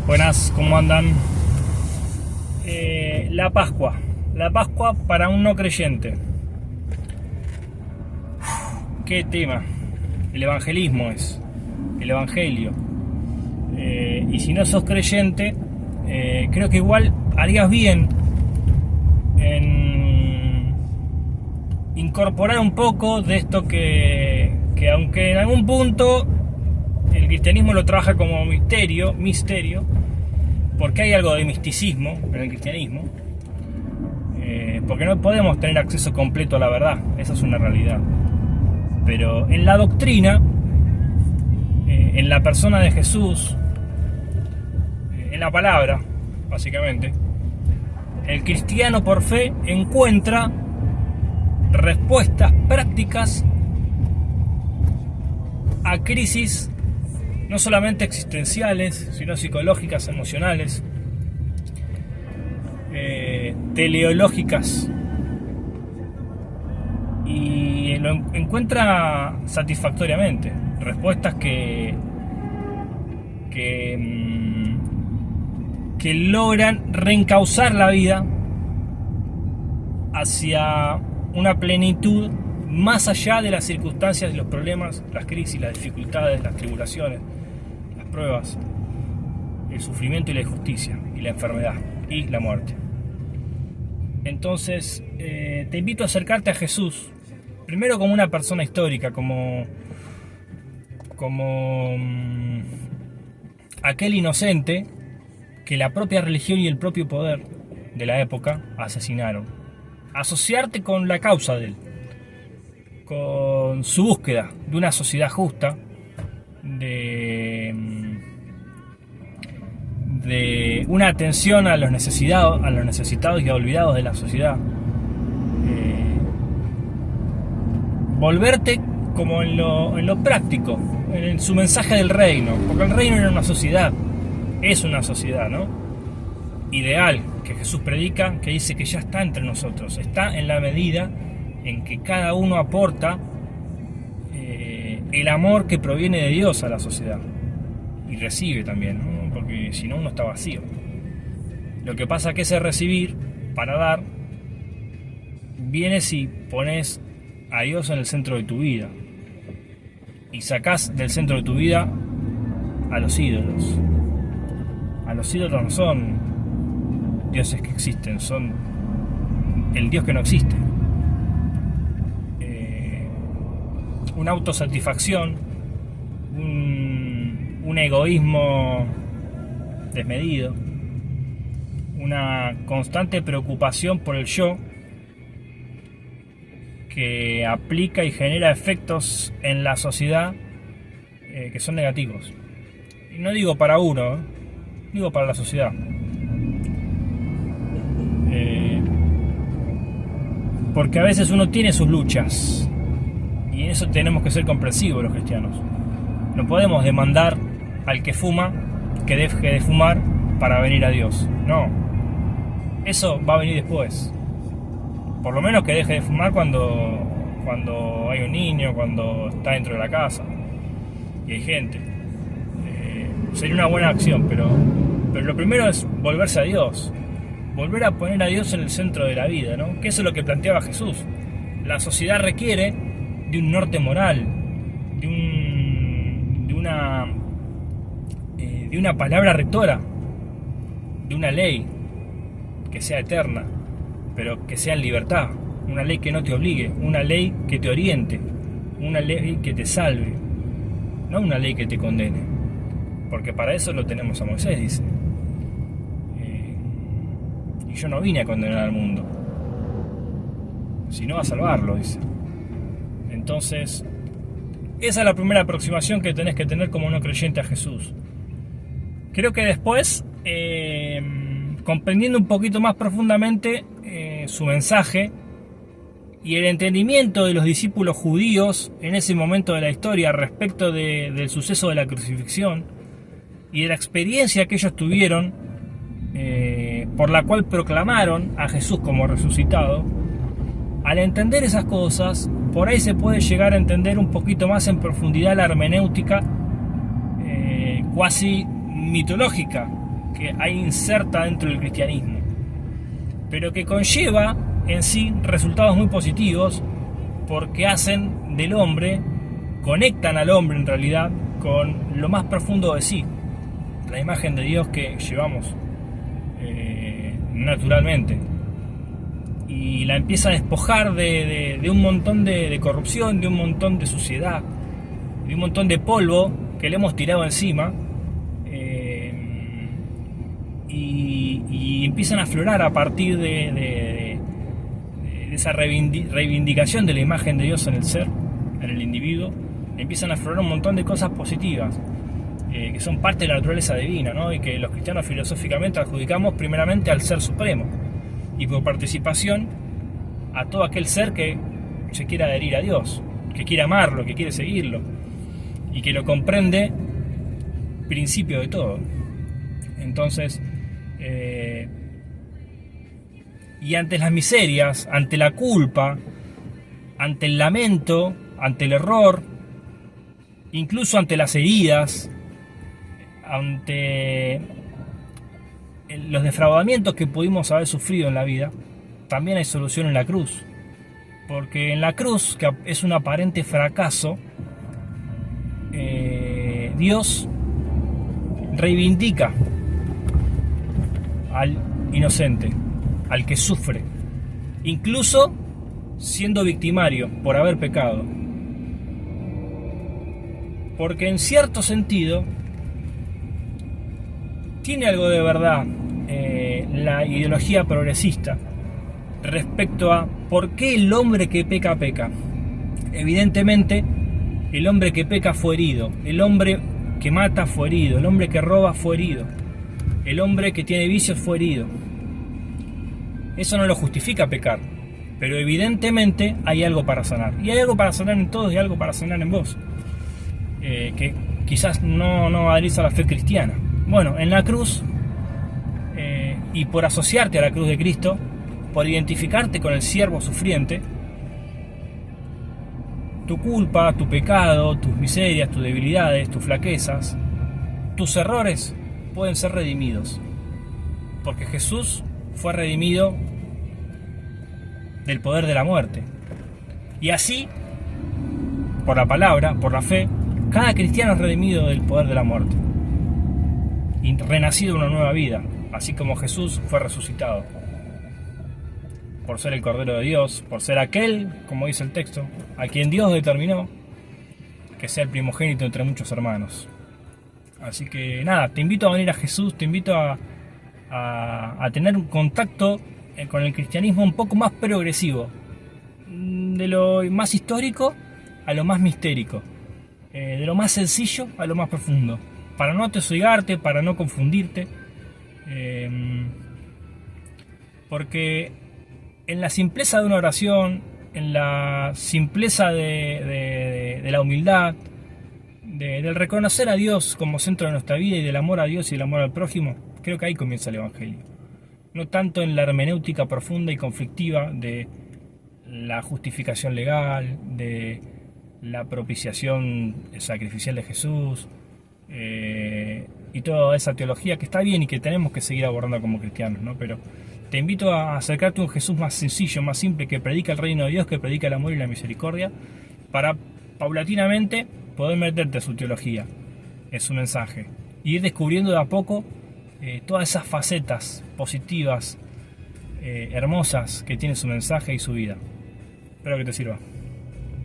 Buenas, ¿cómo andan? La Pascua. La Pascua para un no creyente. ¿Qué tema? El evangelismo es. El evangelio. Y si no sos creyente, creo que igual harías bien en incorporar un poco de esto que aunque en algún punto el cristianismo lo trabaja como misterio, porque hay algo de misticismo en el cristianismo, porque no podemos tener acceso completo a la verdad, esa es una realidad. Pero en la doctrina, en la persona de Jesús, en la palabra, básicamente, el cristiano por fe encuentra respuestas prácticas a crisis no solamente existenciales, sino psicológicas, emocionales, teleológicas, y lo encuentra satisfactoriamente, respuestas que logran reencauzar la vida hacia una plenitud más allá de las circunstancias, los problemas, las crisis, las dificultades, las tribulaciones, las pruebas, el sufrimiento y la injusticia, y la enfermedad, y la muerte. Entonces, te invito a acercarte a Jesús, primero como una persona histórica, como aquel inocente que la propia religión y el propio poder de la época asesinaron. Asociarte con la causa de él, con su búsqueda de una sociedad justa, de una atención a los necesitados y olvidados de la sociedad. Volverte como en lo práctico, en su mensaje del reino, porque el reino era una sociedad, es una sociedad, ¿no? Ideal, que Jesús predica, que dice que ya está entre nosotros, está en la medida en que cada uno aporta el amor que proviene de Dios a la sociedad y recibe también, ¿no? Porque si no uno está vacío. Lo que pasa es que ese recibir para dar viene si pones a Dios en el centro de tu vida y sacás del centro de tu vida a los ídolos. A los ídolos no son dioses que existen, son el Dios que no existe. Una autosatisfacción, un egoísmo desmedido, una constante preocupación por el yo que aplica y genera efectos en la sociedad que son negativos. Y no digo para uno, digo para la sociedad. Porque a veces uno tiene sus luchas. Y en eso tenemos que ser comprensivos los cristianos. No podemos demandar al que fuma que deje de fumar para venir a Dios. No. Eso va a venir después. Por lo menos que deje de fumar cuando hay un niño, cuando está dentro de la casa y hay gente. Sería una buena acción, pero lo primero es volverse a Dios. Volver a poner a Dios en el centro de la vida, ¿no? Que eso es lo que planteaba Jesús. La sociedad requiere de un norte moral, de una palabra rectora, de una ley que sea eterna, pero que sea en libertad, una ley que no te obligue, una ley que te oriente, una ley que te salve, no una ley que te condene, porque para eso lo tenemos a Moisés, dice. Y yo no vine a condenar al mundo, sino a salvarlo, dice. Entonces, esa es la primera aproximación que tenés que tener como no creyente a Jesús. Creo que después, comprendiendo un poquito más profundamente su mensaje y el entendimiento de los discípulos judíos en ese momento de la historia respecto del suceso de la crucifixión y de la experiencia que ellos tuvieron, por la cual proclamaron a Jesús como resucitado, al entender esas cosas, por ahí se puede llegar a entender un poquito más en profundidad la hermenéutica cuasi mitológica que hay inserta dentro del cristianismo, pero que conlleva en sí resultados muy positivos, porque hacen del hombre, conectan al hombre en realidad con lo más profundo de sí, la imagen de Dios que llevamos naturalmente, y la empieza a despojar de un montón de corrupción, de un montón de suciedad, de un montón de polvo que le hemos tirado encima, y empiezan a aflorar a partir de esa reivindicación de la imagen de Dios en el ser, en el individuo. Empiezan a aflorar un montón de cosas positivas, que son parte de la naturaleza divina, ¿no? Y que los cristianos filosóficamente adjudicamos primeramente al ser supremo, y por participación a todo aquel ser que se quiera adherir a Dios, que quiere amarlo, que quiere seguirlo, y que lo comprende principio de todo. Entonces, y ante las miserias, ante la culpa, ante el lamento, ante el error, incluso ante las heridas, ante los defraudamientos que pudimos haber sufrido en la vida, también hay solución en la cruz. Porque en la cruz, que es un aparente fracaso, Dios reivindica al inocente, al que sufre, incluso siendo victimario por haber pecado. Porque en cierto sentido tiene algo de verdad la ideología progresista respecto a por qué el hombre que peca, peca. Evidentemente, el hombre que peca fue herido, el hombre que mata fue herido, el hombre que roba fue herido, el hombre que tiene vicios fue herido. Eso no lo justifica pecar, pero evidentemente hay algo para sanar. Y hay algo para sanar en todos y algo para sanar en vos, que quizás no adherís a la fe cristiana. Bueno, en la cruz, y por asociarte a la cruz de Cristo, por identificarte con el siervo sufriente, tu culpa, tu pecado, tus miserias, tus debilidades, tus flaquezas, tus errores pueden ser redimidos, porque Jesús fue redimido del poder de la muerte. Y así, por la palabra, por la fe, cada cristiano es redimido del poder de la muerte y renacido en una nueva vida, así como Jesús fue resucitado, por ser el Cordero de Dios, por ser aquel, como dice el texto, a quien Dios determinó que sea el primogénito entre muchos hermanos. Así que nada, te invito a venir a Jesús, te invito a tener un contacto con el cristianismo un poco más progresivo, de lo más histórico a lo más mistérico, de lo más sencillo a lo más profundo, para no atosiguarte, para no confundirte, porque en la simpleza de una oración, en la simpleza de la humildad, del reconocer a Dios como centro de nuestra vida y del amor a Dios y del amor al prójimo, creo que ahí comienza el Evangelio. No tanto en la hermenéutica profunda y conflictiva de la justificación legal, de la propiciación sacrificial de Jesús, y toda esa teología que está bien y que tenemos que seguir abordando como cristianos, ¿no? Pero te invito a acercarte a un Jesús más sencillo, más simple, que predica el reino de Dios, que predica el amor y la misericordia, para paulatinamente poder meterte a su teología, en su mensaje, y ir descubriendo de a poco todas esas facetas positivas, hermosas que tiene su mensaje y su vida. Espero que te sirva.